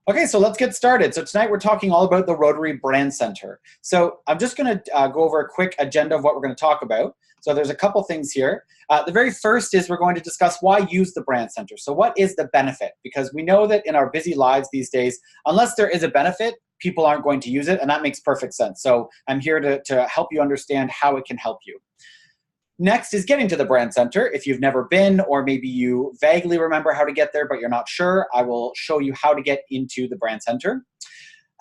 Okay, so let's get started. So tonight we're talking all about the Rotary Brand Center. So I'm just going to go over a quick agenda of what we're going to talk about. So there's a couple things here. The very first is we're going to discuss why use the Brand Center. So what is the benefit? Because we know that in our busy lives these days, unless there is a benefit, people aren't going to use it, and that makes perfect sense. So I'm here to help you understand how it can help you. Next is getting to the Brand Center. If you've never been, or maybe you vaguely remember how to get there, but you're not sure, I will show you how to get into the Brand Center.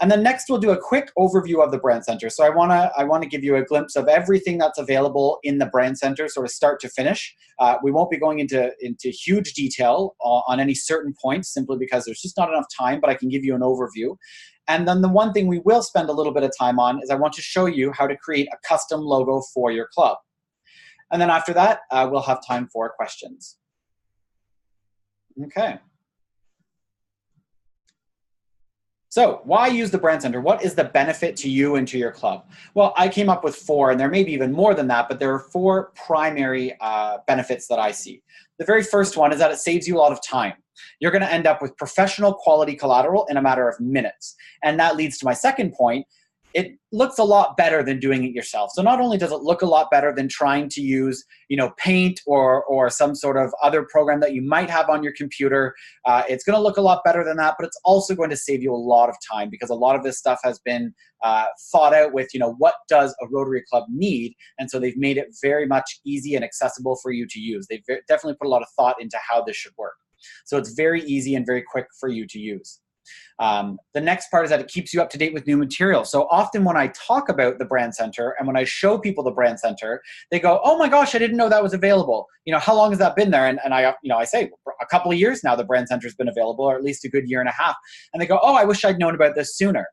And then next we'll do a quick overview of the Brand Center. So I wanna give you a glimpse of everything that's available in the Brand Center, sort of start to finish. We won't be going into huge detail on any certain points, simply because there's just not enough time, but I can give you an overview. And then the one thing we will spend a little bit of time on is I want to show you how to create a custom logo for your club. And then after that, we'll have time for questions. Okay. So why use the Brand Center? What is the benefit to you and to your club? Well, I came up with 4, and there may be even more than that, but there are 4 primary benefits that I see. The very first one is that it saves you a lot of time. You're going to end up with professional quality collateral in a matter of minutes. And that leads to my second point. It looks a lot better than doing it yourself. So not only does it look a lot better than trying to use, Paint or some sort of other program that you might have on your computer, it's going to look a lot better than that, but it's also going to save you a lot of time, because a lot of this stuff has been thought out with, what does a Rotary Club need? And so they've made it very much easy and accessible for you to use. They've definitely put a lot of thought into how this should work. So it's very easy and very quick for you to use. The next part is that it keeps you up to date with new material. So often when I talk about the Brand Center and when I show people the Brand Center, they go, "Oh my gosh, I didn't know that was available. How long has that been there?" And I say, a couple of years now the Brand Center's been available, or at least a good year and a half. And they go, "Oh, I wish I'd known about this sooner."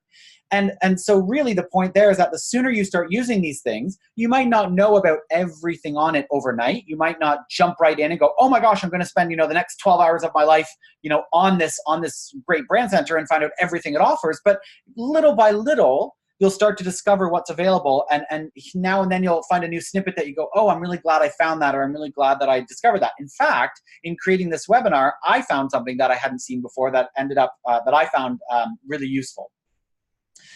And so really the point there is that the sooner you start using these things, you might not know about everything on it overnight. You might not jump right in and go, "Oh my gosh, I'm going to spend, the next 12 hours of my life, on this great Brand Center and find out everything it offers." But little by little, you'll start to discover what's available. And now and then you'll find a new snippet that you go, "Oh, I'm really glad I found that," or "I'm really glad that I discovered that." In fact, in creating this webinar, I found something that I hadn't seen before that ended up, that I found really useful.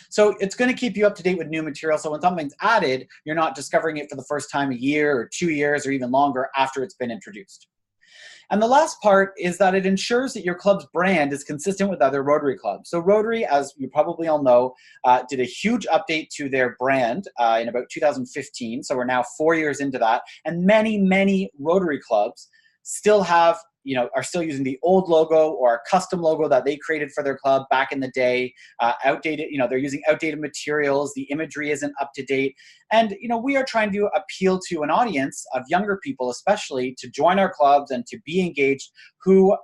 So it's going to keep you up to date with new material. So when something's added, you're not discovering it for the first time a year or 2 years or even longer after it's been introduced. And the last part is that it ensures that your club's brand is consistent with other Rotary clubs. So Rotary, as you probably all know, did a huge update to their brand in about 2015. So we're now 4 years into that. And many, many Rotary clubs still have, are still using the old logo or a custom logo that they created for their club back in the day, outdated, they're using outdated materials, the imagery isn't up to date. And, we are trying to appeal to an audience of younger people, especially, to join our clubs and to be engaged, who,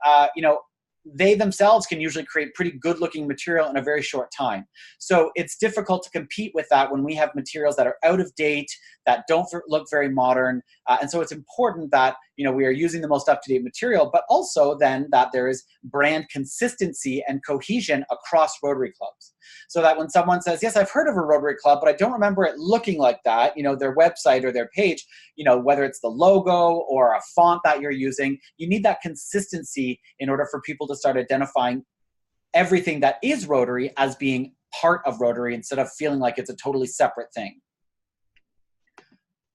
they themselves can usually create pretty good looking material in a very short time. So it's difficult to compete with that when we have materials that are out of date, that don't look very modern. And so it's important that, we are using the most up-to-date material, but also then that there is brand consistency and cohesion across Rotary clubs. So that when someone says, "Yes, I've heard of a Rotary club, but I don't remember it looking like that," their website or their page, whether it's the logo or a font that you're using, you need that consistency in order for people to start identifying everything that is Rotary as being part of Rotary instead of feeling like it's a totally separate thing.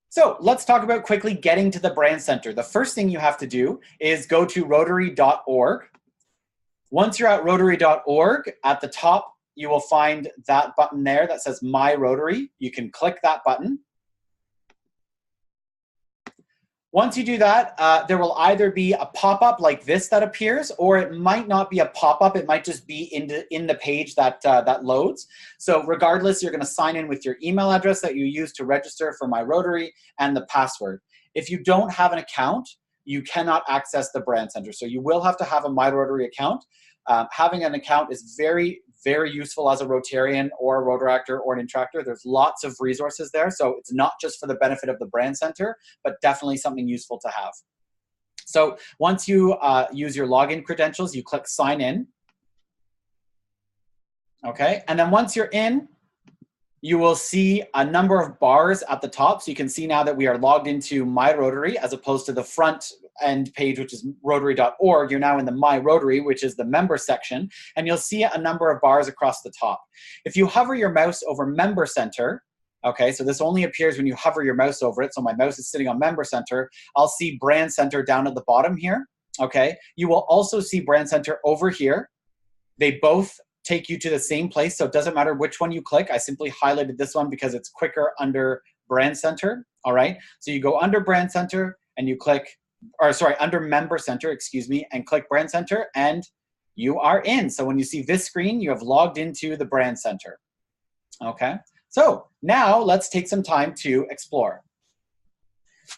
So let's talk about quickly getting to the Brand Center. The first thing you have to do is go to rotary.org. Once you're at rotary.org, at the top, you will find that button there that says My Rotary. You can click that button. Once you do that, there will either be a pop-up like this that appears, or it might not be a pop-up. It might just be in the page that loads. So regardless, you're going to sign in with your email address that you use to register for My Rotary and the password. If you don't have an account, you cannot access the Brand Center. So you will have to have a My Rotary account. Having an account is very, very useful as a Rotarian or a Rotaractor or an Interactor. There's lots of resources there. So it's not just for the benefit of the Brand Center, but definitely something useful to have. So once you use your login credentials, you click Sign In. Okay, and then once you're in, you will see a number of bars at the top. So you can see now that we are logged into My Rotary as opposed to the front end page, which is rotary.org, you're now in the My Rotary, which is the member section, and you'll see a number of bars across the top. If you hover your mouse over Member Center, okay, so this only appears when you hover your mouse over it, so my mouse is sitting on Member Center, I'll see Brand Center down at the bottom here, okay? You will also see Brand Center over here. They both take you to the same place, so it doesn't matter which one you click. I simply highlighted this one because it's quicker under Brand Center, all right? So you go under Brand Center and you click, or sorry, under Member Center, excuse me, and click Brand Center, and you are in. So when you see this screen, you have logged into the Brand Center, okay? So now let's take some time to explore.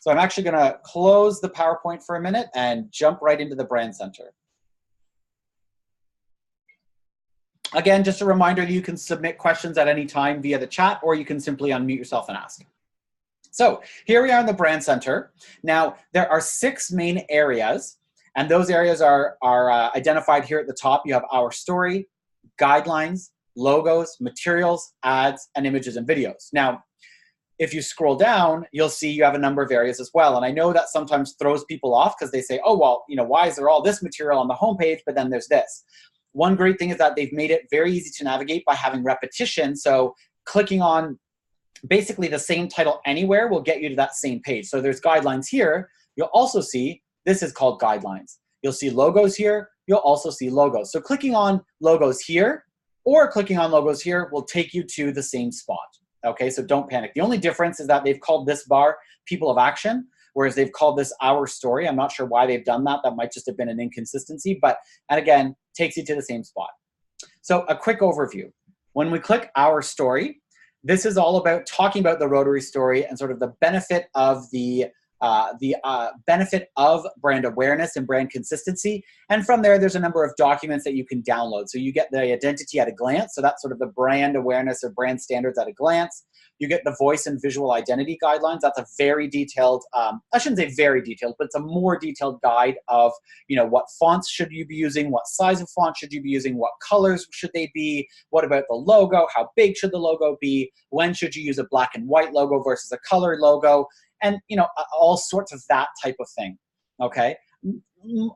So I'm actually gonna close the PowerPoint for a minute and jump right into the Brand Center. Again, just a reminder that you can submit questions at any time via the chat, or you can simply unmute yourself and ask. So here we are in the Brand Center. Now, there are 6 main areas, and those areas are identified here at the top. You have Our Story, Guidelines, Logos, Materials, Ads, and Images and Videos. Now, if you scroll down, you'll see you have a number of areas as well. And I know that sometimes throws people off because they say, oh, well, you know, why is there all this material on the homepage, but then there's this? One great thing is that they've made it very easy to navigate by having repetition. So clicking on basically the same title anywhere will get you to that same page. So there's guidelines here. You'll also see, this is called guidelines. You'll see logos here. You'll also see logos. So clicking on logos here or clicking on logos here will take you to the same spot. Okay, so don't panic. The only difference is that they've called this bar People of Action, whereas they've called this Our Story. I'm not sure why they've done that. That might just have been an inconsistency, but, and again, takes you to the same spot. So a quick overview. When we click Our Story, this is all about talking about the Rotary story and sort of the benefit of the benefit of brand awareness and brand consistency. And from there, there's a number of documents that you can download. So you get the identity at a glance. So that's sort of the brand awareness or brand standards at a glance. You get the voice and visual identity guidelines. That's a very detailed, I shouldn't say very detailed, but it's a more detailed guide of, you know, what fonts should you be using, what size of font should you be using, what colors should they be, what about the logo, how big should the logo be, when should you use a black and white logo versus a colored logo, and, you know, all sorts of that type of thing, okay?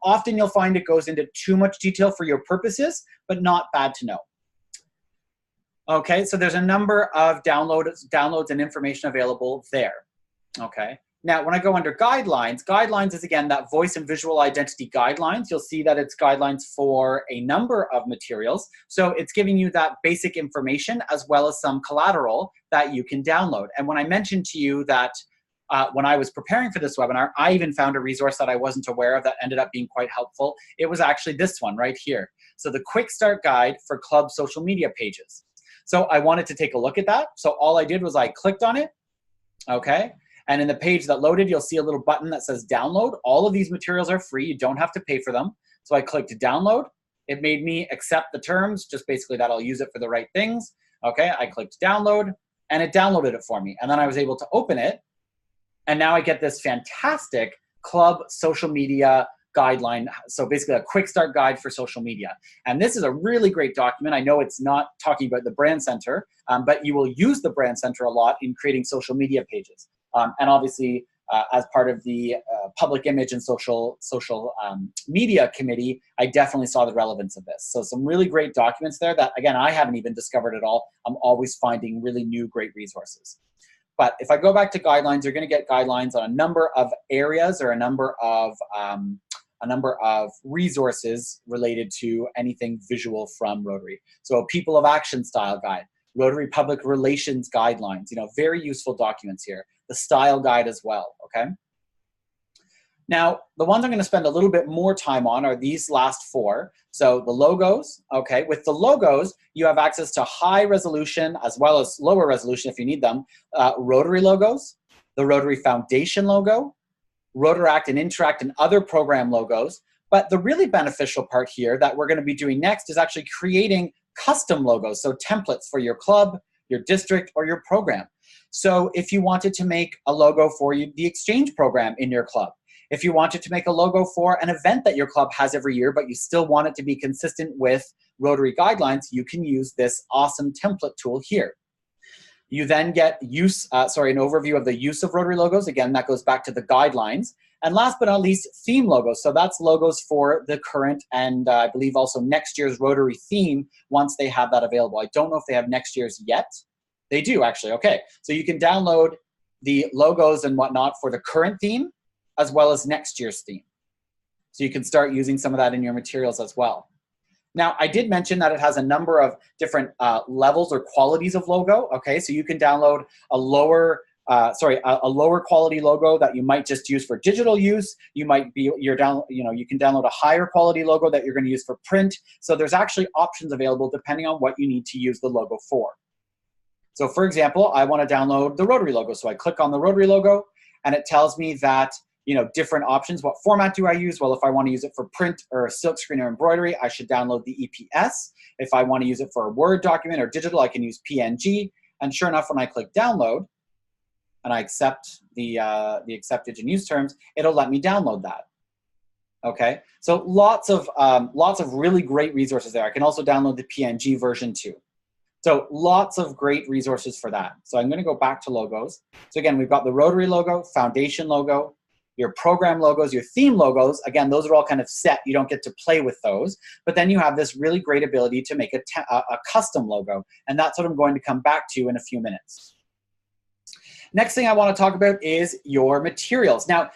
Often you'll find it goes into too much detail for your purposes, but not bad to know. Okay, so there's a number of downloads and information available there, okay? Now, when I go under guidelines, guidelines is, again, that voice and visual identity guidelines. You'll see that it's guidelines for a number of materials. So it's giving you that basic information as well as some collateral that you can download. And when I mentioned to you that when I was preparing for this webinar, I even found a resource that I wasn't aware of that ended up being quite helpful. It was actually this one right here. So the Quick Start Guide for Club Social Media Pages. So I wanted to take a look at that. So all I did was I clicked on it, okay? And in the page that loaded, you'll see a little button that says download. All of these materials are free. You don't have to pay for them. So I clicked download. It made me accept the terms, just basically that I'll use it for the right things. Okay, I clicked download and it downloaded it for me. And then I was able to open it. And now I get this fantastic club social media guideline. So basically a quick start guide for social media. And this is a really great document. I know it's not talking about the Brand Center, but you will use the Brand Center a lot in creating social media pages. And obviously, as part of the public image and social media committee, I definitely saw the relevance of this. So some really great documents there that, again, I haven't even discovered at all. I'm always finding really new, great resources. But if I go back to guidelines, you're going to get guidelines on a number of areas or a number of resources related to anything visual from Rotary. So a People of Action style guide, Rotary Public Relations guidelines, you know, very useful documents here. The style guide as well, okay? Now, the ones I'm going to spend a little bit more time on are these last four. So the logos, okay? With the logos, you have access to high resolution as well as lower resolution if you need them. Rotary logos, the Rotary Foundation logo, Rotaract and Interact and other program logos. But the really beneficial part here that we're going to be doing next is actually creating custom logos, so templates for your club, your district, or your program. So if you wanted to make a logo for the exchange program in your club, if you wanted to make a logo for an event that your club has every year, but you still want it to be consistent with Rotary guidelines, you can use this awesome template tool here. You then get an overview of the use of Rotary logos. Again, that goes back to the guidelines. And last but not least, theme logos. So that's logos for the current and I believe also next year's Rotary theme once they have that available. I don't know if they have next year's yet. They do actually, okay. So you can download the logos and whatnot for the current theme as well as next year's theme. So you can start using some of that in your materials as well. Now, I did mention that it has a number of different levels or qualities of logo, okay? So you can download a lower quality logo that you might just use for digital use. You might be, you can download a higher quality logo that you're gonna use for print. So there's actually options available depending on what you need to use the logo for. So for example, I wanna download the Rotary logo. So I click on the Rotary logo and it tells me that, different options. What format do I use? Well, if I want to use it for print or silkscreen or embroidery, I should download the EPS. If I want to use it for a Word document or digital, I can use PNG. And sure enough, when I click download and I accept the accepted and use terms, it'll let me download that. Okay, so lots of really great resources there. I can also download the PNG version too. So lots of great resources for that. So I'm going to go back to logos. So again, we've got the Rotary logo, Foundation logo, your program logos, your theme logos. Again, those are all kind of set. You don't get to play with those. But then you have this really great ability to make a custom logo. And that's what I'm going to come back to in a few minutes. Next thing I want to talk about is your materials. Now,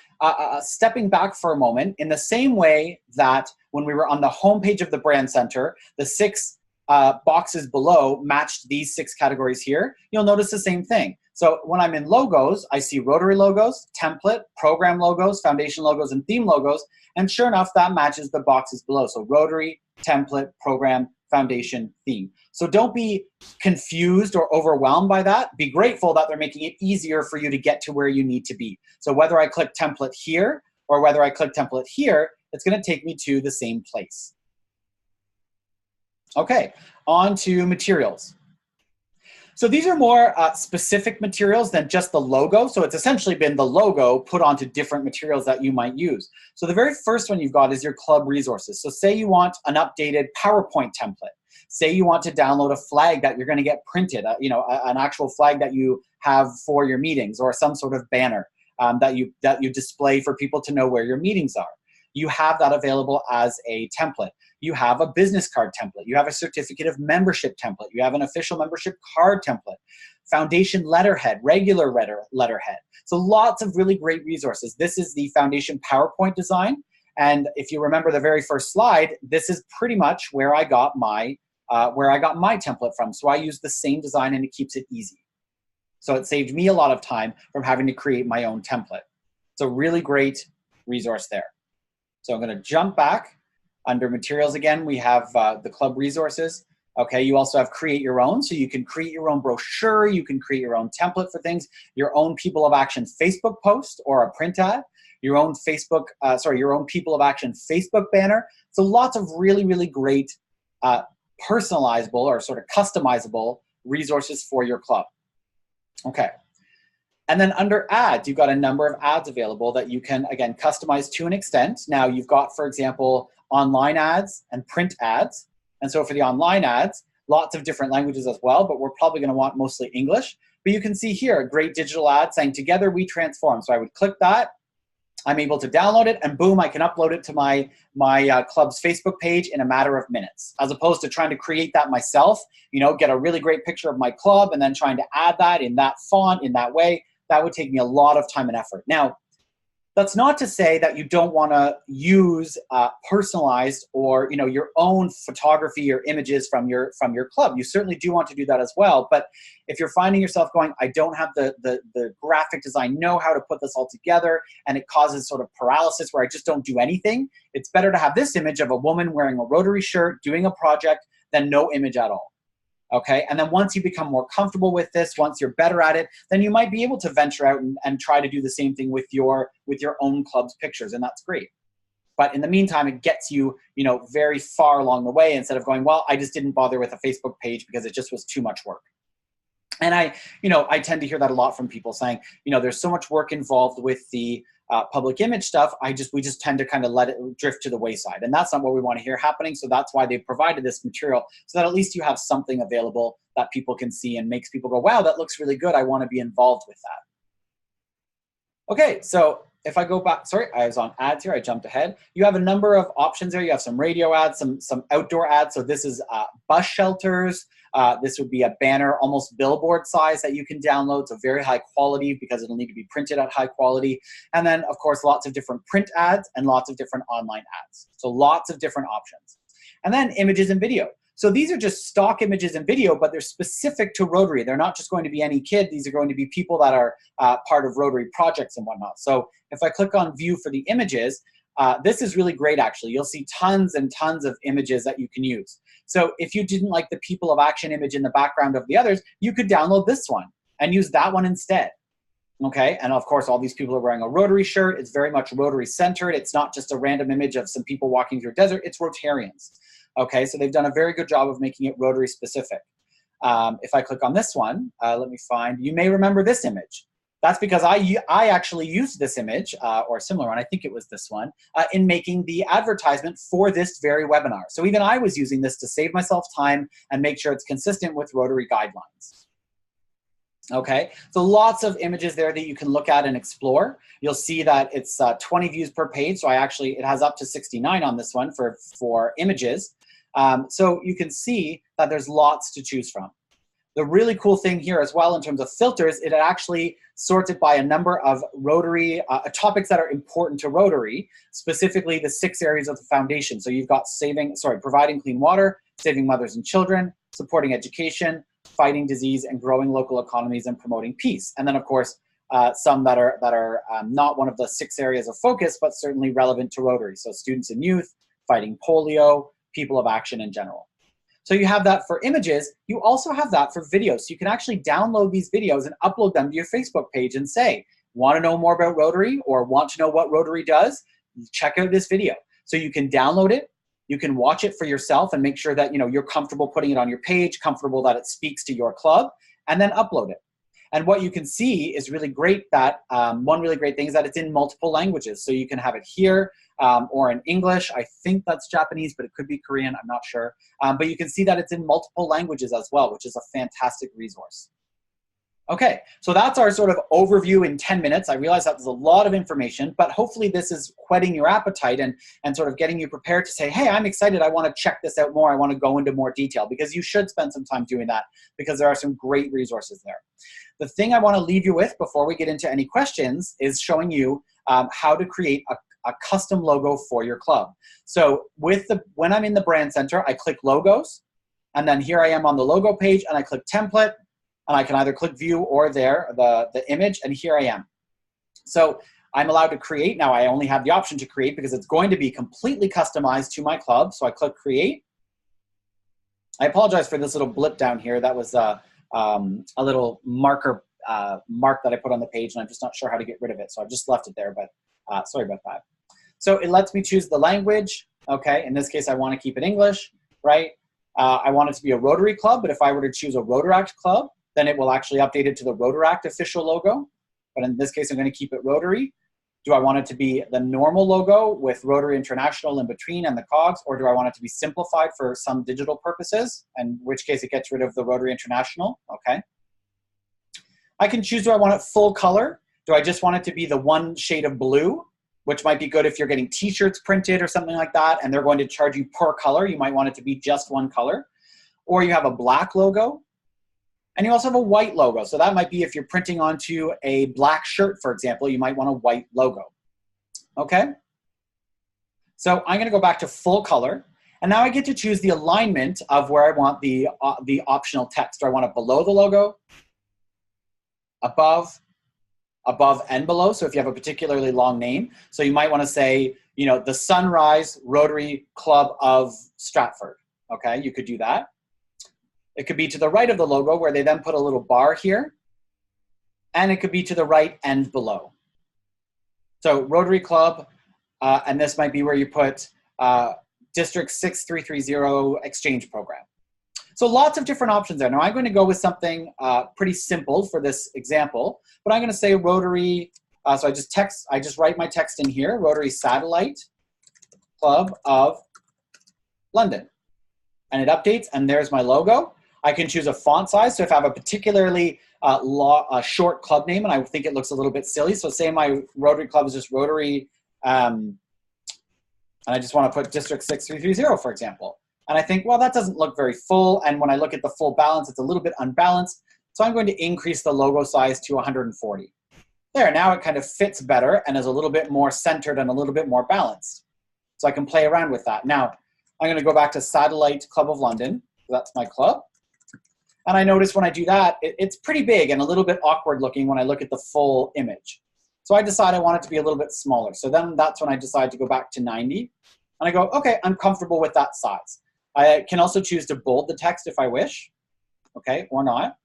stepping back for a moment, in the same way that when we were on the homepage of the Brand Center, the 6 boxes below matched these 6 categories here, you'll notice the same thing. So when I'm in logos, I see Rotary logos, template, program logos, foundation logos, and theme logos. And sure enough, that matches the boxes below. So Rotary, template, program, foundation, theme. So don't be confused or overwhelmed by that. Be grateful that they're making it easier for you to get to where you need to be. So whether I click template here or whether I click template here, it's going to take me to the same place. Okay, on to materials. So these are more specific materials than just the logo. So it's essentially been the logo put onto different materials that you might use. So the very first one you've got is your club resources. So say you want an updated PowerPoint template. Say you want to download a flag that you're going to get printed, an actual flag that you have for your meetings, or some sort of banner that you display for people to know where your meetings are. You have that available as a template. You have a business card template. You have a certificate of membership template. You have an official membership card template, foundation letterhead, regular letterhead. So lots of really great resources. This is the foundation PowerPoint design. And if you remember the very first slide, this is pretty much where I got my template from. So I use the same design and it keeps it easy. So it saved me a lot of time from having to create my own template. So really great resource there. So I'm going to jump back. Under materials again, we have the club resources. Okay, you also have create your own. So you can create your own brochure. You can create your own template for things, your own People of Action Facebook post or a print ad, your own your own People of Action Facebook banner. So lots of really, really great personalizable or sort of customizable resources for your club. Okay. And then under ads, you've got a number of ads available that you can, again, customize to an extent. Now you've got, for example, online ads and print ads. And so for the online ads, lots of different languages as well, but we're probably going to want mostly English. But you can see here a great digital ad saying, "Together we transform." So I would click that. I'm able to download it, and boom, I can upload it to my club's Facebook page in a matter of minutes, as opposed to trying to create that myself, get a really great picture of my club and then trying to add that in that font in that way. That would take me a lot of time and effort. Now, that's not to say that you don't want to use personalized or your own photography or images from your club. You certainly do want to do that as well. But if you're finding yourself going, I don't have the graphic design know-how to put this all together, and it causes sort of paralysis where I just don't do anything, it's better to have this image of a woman wearing a Rotary shirt doing a project than no image at all. Okay, and then once you become more comfortable with this, once you're better at it, then you might be able to venture out and try to do the same thing with your own club's pictures, and that's great. But in the meantime, it gets you, very far along the way instead of going, well, I just didn't bother with a Facebook page because it just was too much work. And I tend to hear that a lot from people saying, there's so much work involved with the public image stuff. We just tend to kind of let it drift to the wayside, and that's not what we want to hear happening. So that's why they've provided this material, so that at least you have something available that people can see and makes people go, wow, that looks really good. I want to be involved with that. Okay, so if I go back, sorry, I was on ads here, I jumped ahead. You have a number of options there. You have some radio ads, some outdoor ads. So this is bus shelters. This would be a banner, almost billboard size that you can download. So very high quality because it'll need to be printed at high quality. And then of course, lots of different print ads and lots of different online ads. So lots of different options. And then images and video. So these are just stock images and video, but they're specific to Rotary. They're not just going to be any kid. These are going to be people that are part of Rotary projects and whatnot. So if I click on view for the images, this is really great actually. You'll see tons and tons of images that you can use. So if you didn't like the People of Action image in the background of the others, you could download this one and use that one instead. Okay, and of course all these people are wearing a Rotary shirt. It's very much Rotary centered. It's not just a random image of some people walking through a desert, it's Rotarians. Okay, so they've done a very good job of making it Rotary specific. If I click on this one, let me find, you may remember this image. That's because I actually used this image, or a similar one, I think it was this one, in making the advertisement for this very webinar. So even I was using this to save myself time and make sure it's consistent with Rotary guidelines. Okay, so lots of images there that you can look at and explore. You'll see that it's 20 views per page, so it has up to 69 on this one for images. So you can see that there's lots to choose from. The really cool thing here as well in terms of filters, it actually sorts it by a number of Rotary topics that are important to Rotary, specifically the 6 areas of the foundation. So you've got providing clean water, saving mothers and children, supporting education, fighting disease, and growing local economies and promoting peace. And then of course, some that are not one of the 6 areas of focus, but certainly relevant to Rotary. So students and youth, fighting polio, people of action in general. So you have that for images. You also have that for videos. So you can actually download these videos and upload them to your Facebook page and say, want to know more about Rotary or want to know what Rotary does? Check out this video. So you can download it. You can watch it for yourself and make sure that you're comfortable putting it on your page, comfortable that it speaks to your club, and then upload it. And what you can see is really great that one really great thing is that it's in multiple languages. So you can have it here or in English. I think that's Japanese, but it could be Korean. I'm not sure. But you can see that it's in multiple languages as well, which is a fantastic resource. Okay, so that's our sort of overview in 10 minutes. I realize that was a lot of information, but hopefully this is whetting your appetite and sort of getting you prepared to say, hey, I'm excited. I want to check this out more. I want to go into more detail, because you should spend some time doing that because there are some great resources there. The thing I want to leave you with before we get into any questions is showing you how to create a custom logo for your club. So when I'm in the brand center, I click logos, and then here I am on the logo page, and I click template, and I can either click view or the image, and here I am. So I'm allowed to create. Now I only have the option to create because it's going to be completely customized to my club. So I click create. I apologize for this little blip down here. That was a little mark that I put on the page, and I'm just not sure how to get rid of it. So I've just left it there, but sorry about that. So it lets me choose the language. Okay, in this case, I want to keep it English, right? I want it to be a Rotary club, but if I were to choose a Rotaract club, then it will actually update it to the Rotaract official logo. But in this case, I'm going to keep it Rotary. Do I want it to be the normal logo with Rotary International in between and the cogs, or do I want it to be simplified for some digital purposes, in which case it gets rid of the Rotary International? Okay. I can choose, do I want it full color? Do I just want it to be the one shade of blue, which might be good if you're getting t-shirts printed or something like that, and they're going to charge you per color. You might want it to be just one color. Or you have a black logo. And you also have a white logo. So that might be if you're printing onto a black shirt, for example, you might want a white logo. Okay? So I'm going to go back to full color. And now I get to choose the alignment of where I want the optional text. Do I want it below the logo, above and below? So if you have a particularly long name, so you might want to say, the Sunrise Rotary Club of Stratford. Okay, you could do that. It could be to the right of the logo where they then put a little bar here. And it could be to the right and below. So Rotary Club, and this might be where you put District 6330 Exchange Program. So lots of different options there. Now I'm going to go with something pretty simple for this example, but I'm going to say Rotary, so I just write my text in here, Rotary Satellite Club of London. And it updates, and there's my logo. I can choose a font size. So if I have a particularly short club name and I think it looks a little bit silly, so say my Rotary Club is just Rotary, and I just want to put District 6330, for example. And I think, well, that doesn't look very full. And when I look at the full balance, it's a little bit unbalanced. So I'm going to increase the logo size to 140. There, now it kind of fits better and is a little bit more centered and a little bit more balanced. So I can play around with that. Now, I'm going to go back to Satellite Club of London. That's my club. And I notice when I do that, it's pretty big and a little bit awkward looking when I look at the full image. So I decide I want it to be a little bit smaller. So then that's when I decide to go back to 90. And I go, okay, I'm comfortable with that size. I can also choose to bold the text if I wish, okay, or not.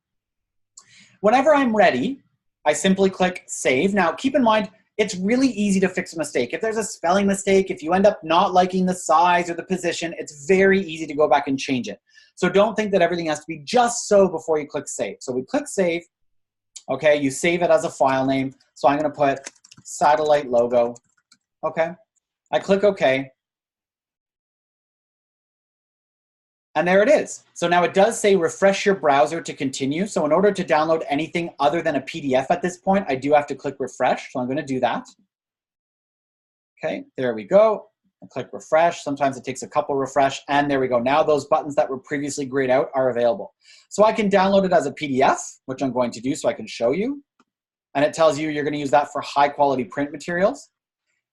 Whenever I'm ready, I simply click Save. Now, keep in mind, it's really easy to fix a mistake. If there's a spelling mistake, if you end up not liking the size or the position, it's very easy to go back and change it. So don't think that everything has to be just so before you click Save. So we click Save. Okay, you save it as a file name. So I'm going to put satellite logo. Okay, I click OK. And there it is. So now it does say refresh your browser to continue. So in order to download anything other than a PDF at this point, I do have to click refresh. So I'm going to do that. Okay, there we go. I click refresh. Sometimes it takes a couple refresh. And there we go. Now those buttons that were previously grayed out are available. So I can download it as a PDF, which I'm going to do so I can show you. And it tells you you're going to use that for high quality print materials.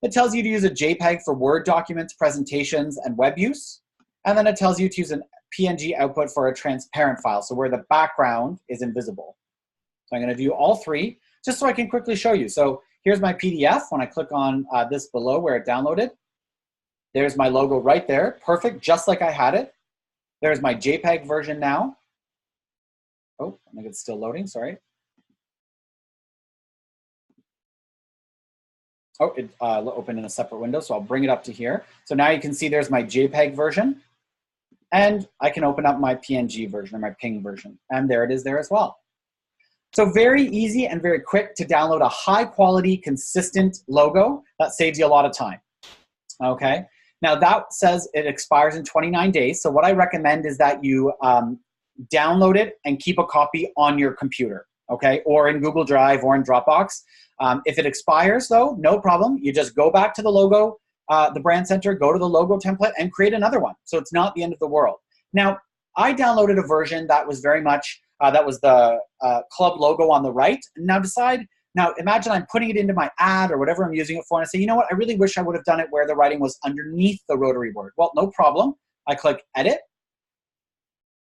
It tells you to use a JPEG for Word documents, presentations, and web use. And then it tells you to use an PNG output for a transparent file, so where the background is invisible. So I'm going to do all three, just so I can quickly show you. So here's my PDF. When I click on this below where it downloaded, there's my logo right there. Perfect, just like I had it. There's my JPEG version now. Oh, I think it's still loading, sorry. Oh, it opened in a separate window, so I'll bring it up to here. So now you can see there's my JPEG version. And I can open up my PNG version or my PNG version. And there it is there as well. So very easy and very quick to download a high quality, consistent logo that saves you a lot of time. Okay. Now that says it expires in 29 days. So what I recommend is that you download it and keep a copy on your computer. Okay. Or in Google Drive or in Dropbox. If it expires though, no problem. You just go back to the logo, the brand center, go to the logo template and create another one. So it's not the end of the world. Now, I downloaded a version that was very much, that was the club logo on the right. Now imagine I'm putting it into my ad or whatever I'm using it for and I say, you know what, I really wish I would have done it where the writing was underneath the Rotary word. Well, no problem. I click edit.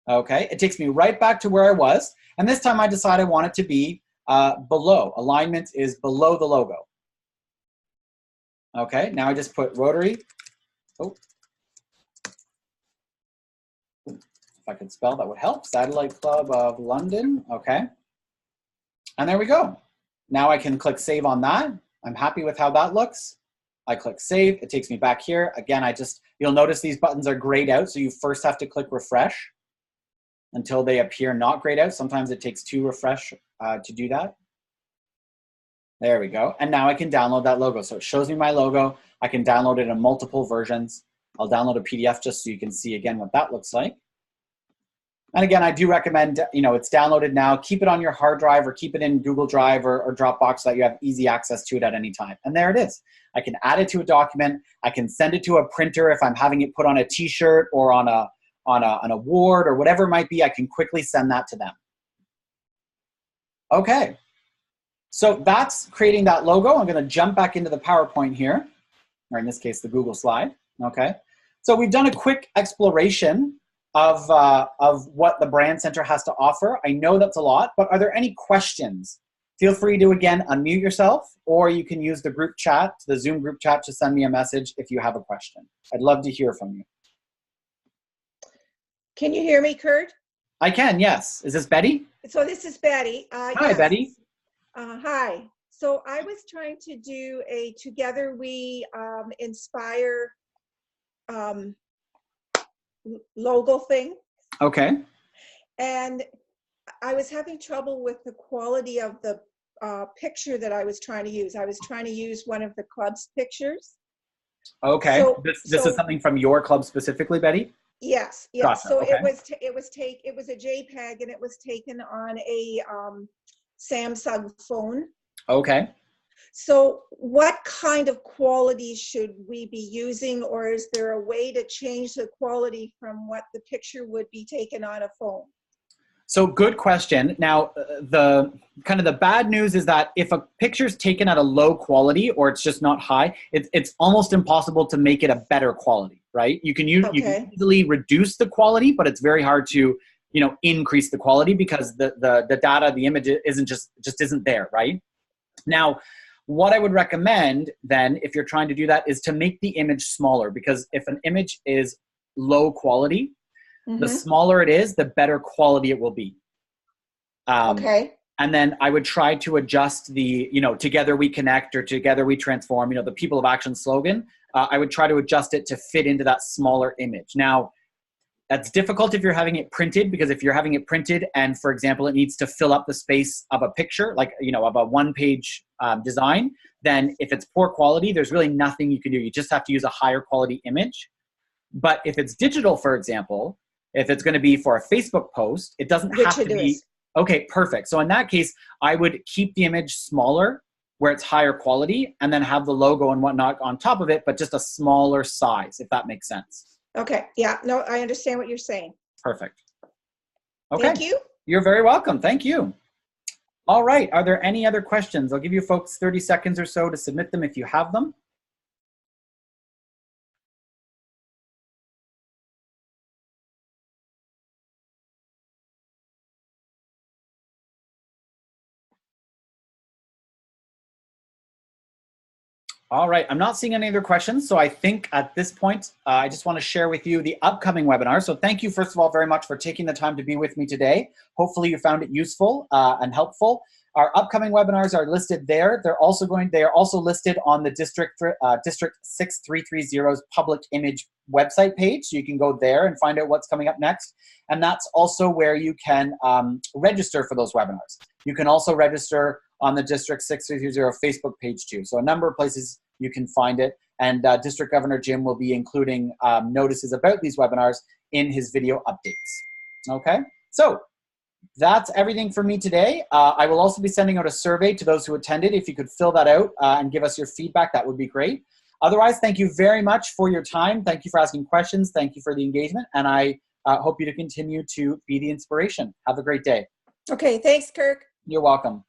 Okay, it takes me right back to where I was. And this time I decide I want it to be below. Alignment is below the logo. Okay, now I just put Rotary. Oh, if I could spell, that would help. Satellite Club of London. Okay, and there we go. Now I can click Save on that. I'm happy with how that looks. I click Save. It takes me back here. Again, you'll notice these buttons are grayed out, so you first have to click Refresh until they appear not grayed out. Sometimes it takes 2 refresh to do that. There we go. And now I can download that logo. So it shows me my logo. I can download it in multiple versions. I'll download a PDF just so you can see again what that looks like. And again, I do recommend, it's downloaded now. Keep it on your hard drive or keep it in Google Drive or Dropbox so that you have easy access to it at any time. And there it is. I can add it to a document. I can send it to a printer if I'm having it put on a t-shirt or on an award or whatever it might be. I can quickly send that to them. Okay. So that's creating that logo. I'm going to jump back into the PowerPoint here, or in this case, the Google slide. Okay. So we've done a quick exploration of what the Brand Center has to offer. I know that's a lot, but are there any questions? Feel free to, again, unmute yourself, or you can use the group chat, the Zoom group chat, to send me a message if you have a question. I'd love to hear from you. Can you hear me, Kurt? I can, yes. Is this Betty? So this is Betty. Hi, yes. Betty. Hi. So I was trying to do a Together We Inspire logo thing. Okay. And I was having trouble with the quality of the picture that I was trying to use. I was trying to use one of the club's pictures. Okay. So, this is something from your club specifically, Betty? Yes, yes. Gotcha. So Okay. it was a JPEG, and it was taken on a Samsung phone. Okay. So what kind of quality should we be using, or is there a way to change the quality from what the picture would be taken on a phone? So good question. Now, the kind of the bad news is that if a picture is taken at a low quality or it's just not high, it's almost impossible to make it a better quality, right? You can Okay. easily reduce the quality, but it's very hard to, increase the quality because the data, the image just isn't there, right? Now, what I would recommend then, if you're trying to do that, is to make the image smaller, because if an image is low quality, the Mm-hmm. smaller it is, the better quality it will be. Okay. And then I would try to adjust the, Together We Connect or Together We Transform, the People of Action slogan. I would try to adjust it to fit into that smaller image. Now, that's difficult if you're having it printed, because if you're having it printed and, for example, it needs to fill up the space of a picture, like, of a one-page design, then if it's poor quality, there's really nothing you can do. You just have to use a higher quality image. But if it's digital, for example, if it's going to be for a Facebook post, it doesn't Which have it to be. is. Okay, perfect. So in that case, I would keep the image smaller where it's higher quality, and then have the logo and whatnot on top of it, but just a smaller size, if that makes sense. Okay. Yeah. No, I understand what you're saying. Perfect. Okay. Thank you. You're very welcome. Thank you. All right. Are there any other questions? I'll give you folks 30 seconds or so to submit them if you have them. All right, I'm not seeing any other questions, so I think at this point, I just want to share with you the upcoming webinar. So thank you, first of all, very much for taking the time to be with me today. Hopefully you found it useful and helpful. Our upcoming webinars are listed there. They are also listed on the District 6330's public image website page. So you can go there and find out what's coming up next. And that's also where you can register for those webinars. You can also register on the District 6330 Facebook page too. So a number of places you can find it. And District Governor Jim will be including notices about these webinars in his video updates. Okay, so that's everything for me today. I will also be sending out a survey to those who attended. If you could fill that out and give us your feedback, that would be great. Otherwise, thank you very much for your time. Thank you for asking questions. Thank you for the engagement. And I hope you to continue to be the inspiration. Have a great day. Okay. Thanks, Kirk. You're welcome.